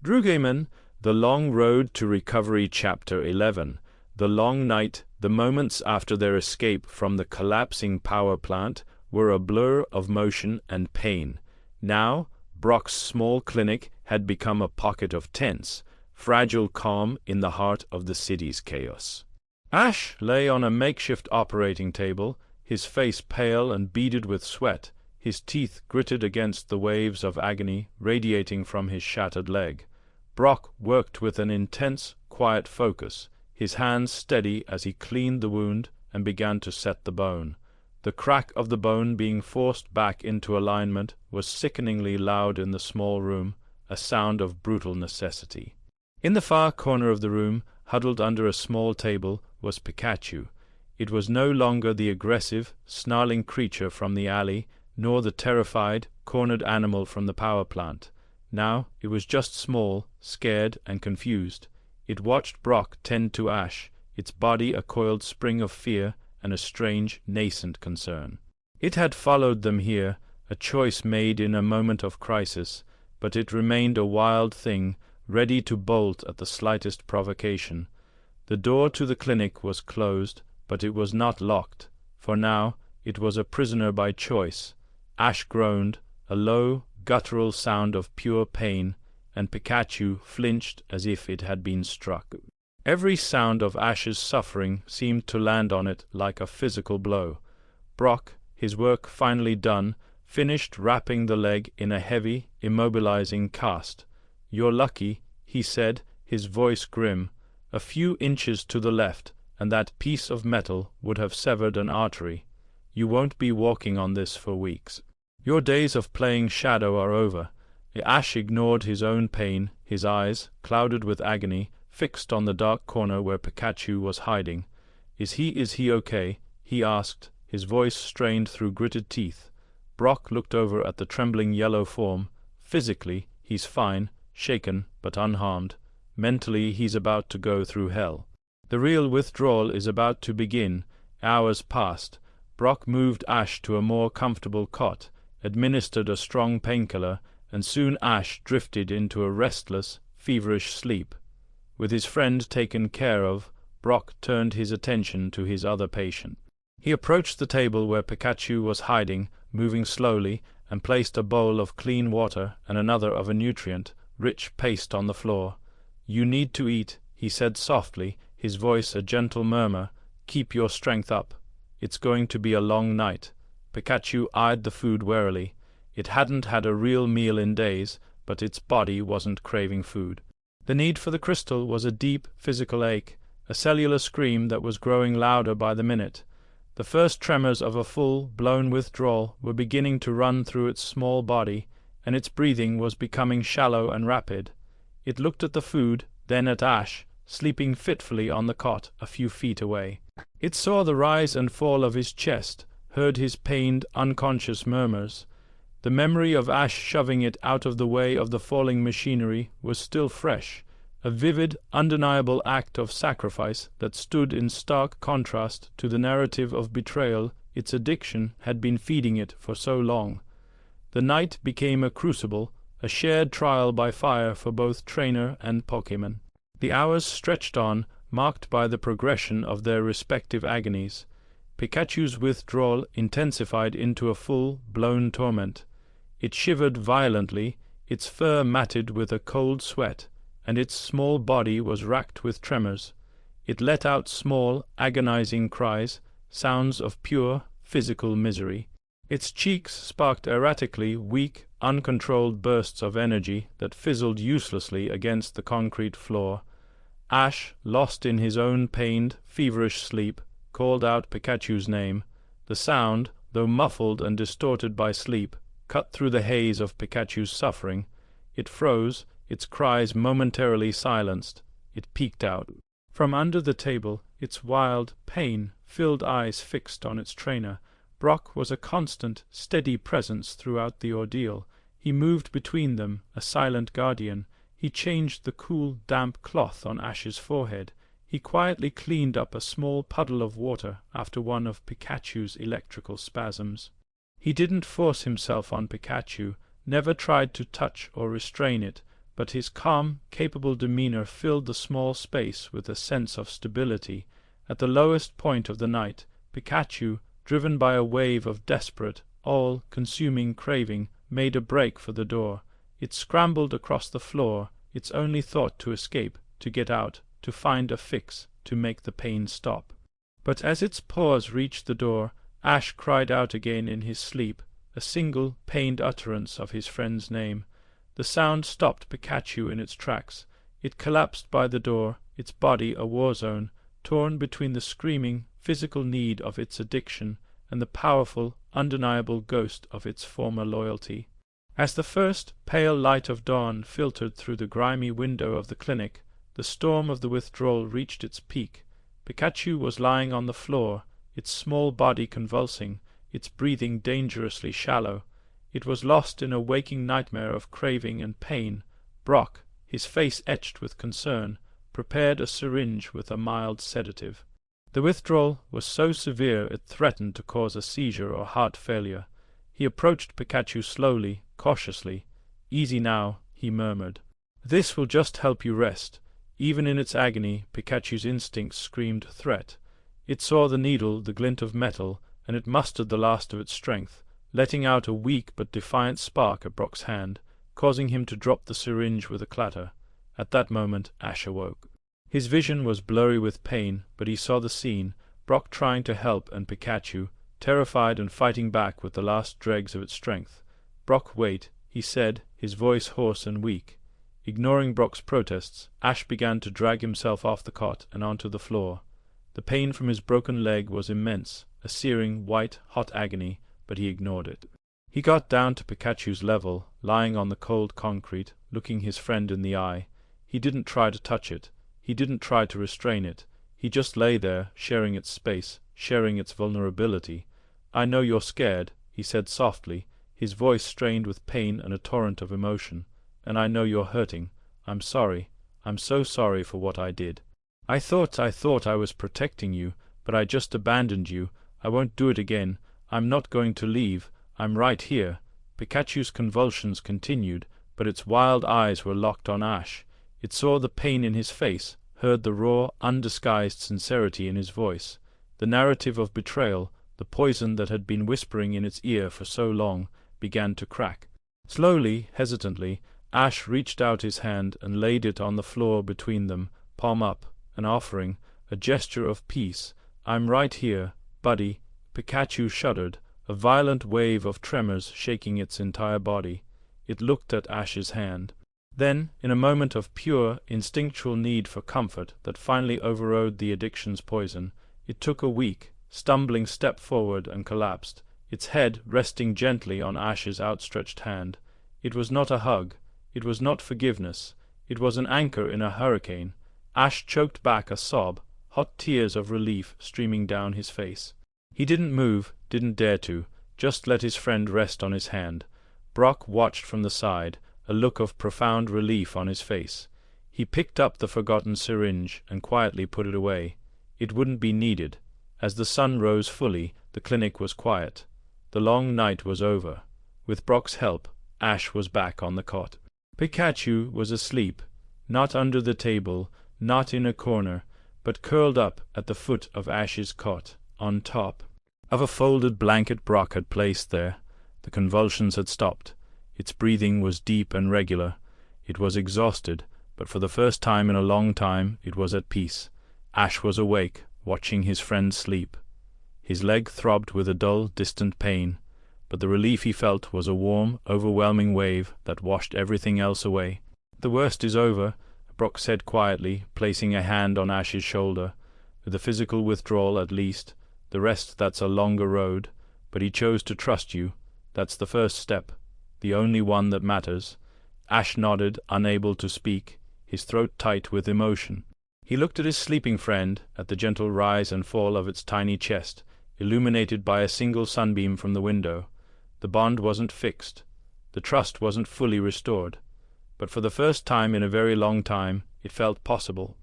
Drugémon, The Long Road to Recovery Chapter 11. The long night, the moments after their escape from the collapsing power plant, were a blur of motion and pain. Now, Brock's small clinic had become a pocket of tense, fragile calm in the heart of the city's chaos. Ash lay on a makeshift operating table, his face pale and beaded with sweat, his teeth gritted against the waves of agony radiating from his shattered leg. Brock worked with an intense, quiet focus, his hands steady as he cleaned the wound and began to set the bone. The crack of the bone being forced back into alignment was sickeningly loud in the small room, a sound of brutal necessity. In the far corner of the room, huddled under a small table, was Pikachu. It was no longer the aggressive, snarling creature from the alley, nor the terrified, cornered animal from the power plant. Now it was just small, scared, and confused. It watched Brock tend to Ash, its body a coiled spring of fear and a strange, nascent concern. It had followed them here, a choice made in a moment of crisis, but it remained a wild thing, ready to bolt at the slightest provocation. The door to the clinic was closed, but it was not locked, for now it was a prisoner by choice. Ash groaned, a low, guttural sound of pure pain, and Pikachu flinched as if it had been struck. Every sound of Ash's suffering seemed to land on it like a physical blow. Brock, his work finally done, finished wrapping the leg in a heavy, immobilizing cast. "You're lucky," he said, his voice grim. "A few inches to the left, and that piece of metal would have severed an artery. You won't be walking on this for weeks. Your days of playing shadow are over." Ash ignored his own pain, his eyes, clouded with agony, fixed on the dark corner where Pikachu was hiding. Is he okay?" he asked, his voice strained through gritted teeth. Brock looked over at the trembling yellow form. "Physically, he's fine, shaken, but unharmed. Mentally, he's about to go through hell. The real withdrawal is about to begin." Hours passed. Brock moved Ash to a more comfortable cot, administered a strong painkiller, and soon Ash drifted into a restless, feverish sleep. With his friend taken care of, Brock turned his attention to his other patient. He approached the table where Pikachu was hiding, moving slowly, and placed a bowl of clean water and another of a nutrient-rich paste on the floor. "You need to eat," he said softly, his voice a gentle murmur. "Keep your strength up. It's going to be a long night." Pikachu eyed the food warily. It hadn't had a real meal in days, but its body wasn't craving food. The need for the crystal was a deep physical ache, a cellular scream that was growing louder by the minute. The first tremors of a full-blown withdrawal were beginning to run through its small body, and its breathing was becoming shallow and rapid. It looked at the food, then at Ash, sleeping fitfully on the cot a few feet away. It saw the rise and fall of his chest, heard his pained, unconscious murmurs. The memory of Ash shoving it out of the way of the falling machinery was still fresh, a vivid, undeniable act of sacrifice that stood in stark contrast to the narrative of betrayal its addiction had been feeding it for so long. The night became a crucible, a shared trial by fire for both trainer and Pokémon. The hours stretched on, marked by the progression of their respective agonies. Pikachu's withdrawal intensified into a full-blown torment. It shivered violently, its fur matted with a cold sweat, and its small body was racked with tremors. It let out small, agonizing cries, sounds of pure, physical misery. Its cheeks sparked erratically weak, uncontrolled bursts of energy that fizzled uselessly against the concrete floor. Ash, lost in his own pained, feverish sleep, called out Pikachu's name. The sound, though muffled and distorted by sleep, cut through the haze of Pikachu's suffering. It froze, its cries momentarily silenced. It peeked out. From under the table, its wild, pain-filled eyes fixed on its trainer, Brock was a constant, steady presence throughout the ordeal. He moved between them, a silent guardian. He changed the cool, damp cloth on Ash's forehead. He quietly cleaned up a small puddle of water after one of Pikachu's electrical spasms. He didn't force himself on Pikachu, never tried to touch or restrain it, but his calm, capable demeanor filled the small space with a sense of stability. At the lowest point of the night, Pikachu, driven by a wave of desperate, all-consuming craving, made a break for the door. It scrambled across the floor, its only thought to escape, to get out, to find a fix, to make the pain stop. But as its paws reached the door, Ash cried out again in his sleep, a single, pained utterance of his friend's name. The sound stopped Pikachu in its tracks. It collapsed by the door, its body a war zone, torn between the screaming, physical need of its addiction and the powerful, undeniable ghost of its former loyalty. As the first pale light of dawn filtered through the grimy window of the clinic, the storm of the withdrawal reached its peak. Pikachu was lying on the floor, its small body convulsing, its breathing dangerously shallow. It was lost in a waking nightmare of craving and pain. Brock, his face etched with concern, prepared a syringe with a mild sedative. The withdrawal was so severe it threatened to cause a seizure or heart failure. He approached Pikachu slowly, cautiously. "Easy now," he murmured. "This will just help you rest." Even in its agony, Pikachu's instincts screamed threat. It saw the needle, the glint of metal, and it mustered the last of its strength, letting out a weak but defiant spark at Brock's hand, causing him to drop the syringe with a clatter. At that moment, Ash awoke. His vision was blurry with pain, but he saw the scene, Brock trying to help and Pikachu, terrified and fighting back with the last dregs of its strength. "Brock, wait," he said, his voice hoarse and weak. Ignoring Brock's protests, Ash began to drag himself off the cot and onto the floor. The pain from his broken leg was immense, a searing, white, hot agony, but he ignored it. He got down to Pikachu's level, lying on the cold concrete, looking his friend in the eye. He didn't try to touch it. He didn't try to restrain it. He just lay there, sharing its space, sharing its vulnerability. "I know you're scared," he said softly, his voice strained with pain and a torrent of emotion. "And I know you're hurting. I'm sorry. I'm so sorry for what I did. I thought I was protecting you, but I just abandoned you. I won't do it again. I'm not going to leave. I'm right here." Pikachu's convulsions continued, but its wild eyes were locked on Ash. It saw the pain in his face, heard the raw, undisguised sincerity in his voice. The narrative of betrayal, the poison that had been whispering in its ear for so long, began to crack. Slowly, hesitantly, Ash reached out his hand and laid it on the floor between them, palm up, an offering, a gesture of peace. "I'm right here, buddy." Pikachu shuddered, a violent wave of tremors shaking its entire body. It looked at Ash's hand. Then, in a moment of pure, instinctual need for comfort that finally overrode the addiction's poison, it took a weak, stumbling step forward and collapsed, its head resting gently on Ash's outstretched hand. It was not a hug. It was not forgiveness. It was an anchor in a hurricane. Ash choked back a sob, hot tears of relief streaming down his face. He didn't move, didn't dare to, just let his friend rest on his hand. Brock watched from the side, a look of profound relief on his face. He picked up the forgotten syringe and quietly put it away. It wouldn't be needed. As the sun rose fully, the clinic was quiet. The long night was over. With Brock's help, Ash was back on the cot. Pikachu was asleep, not under the table, not in a corner, but curled up at the foot of Ash's cot, on top of a folded blanket Brock had placed there. The convulsions had stopped. Its breathing was deep and regular. It was exhausted, but for the first time in a long time it was at peace. Ash was awake, watching his friend sleep. His leg throbbed with a dull, distant pain, but the relief he felt was a warm, overwhelming wave that washed everything else away. "The worst is over," Brock said quietly, placing a hand on Ash's shoulder. "With the physical withdrawal at least. The rest, that's a longer road. But he chose to trust you. That's the first step. The only one that matters." Ash nodded, unable to speak, his throat tight with emotion. He looked at his sleeping friend, at the gentle rise and fall of its tiny chest, illuminated by a single sunbeam from the window. The bond wasn't fixed. The trust wasn't fully restored. But for the first time in a very long time, it felt possible.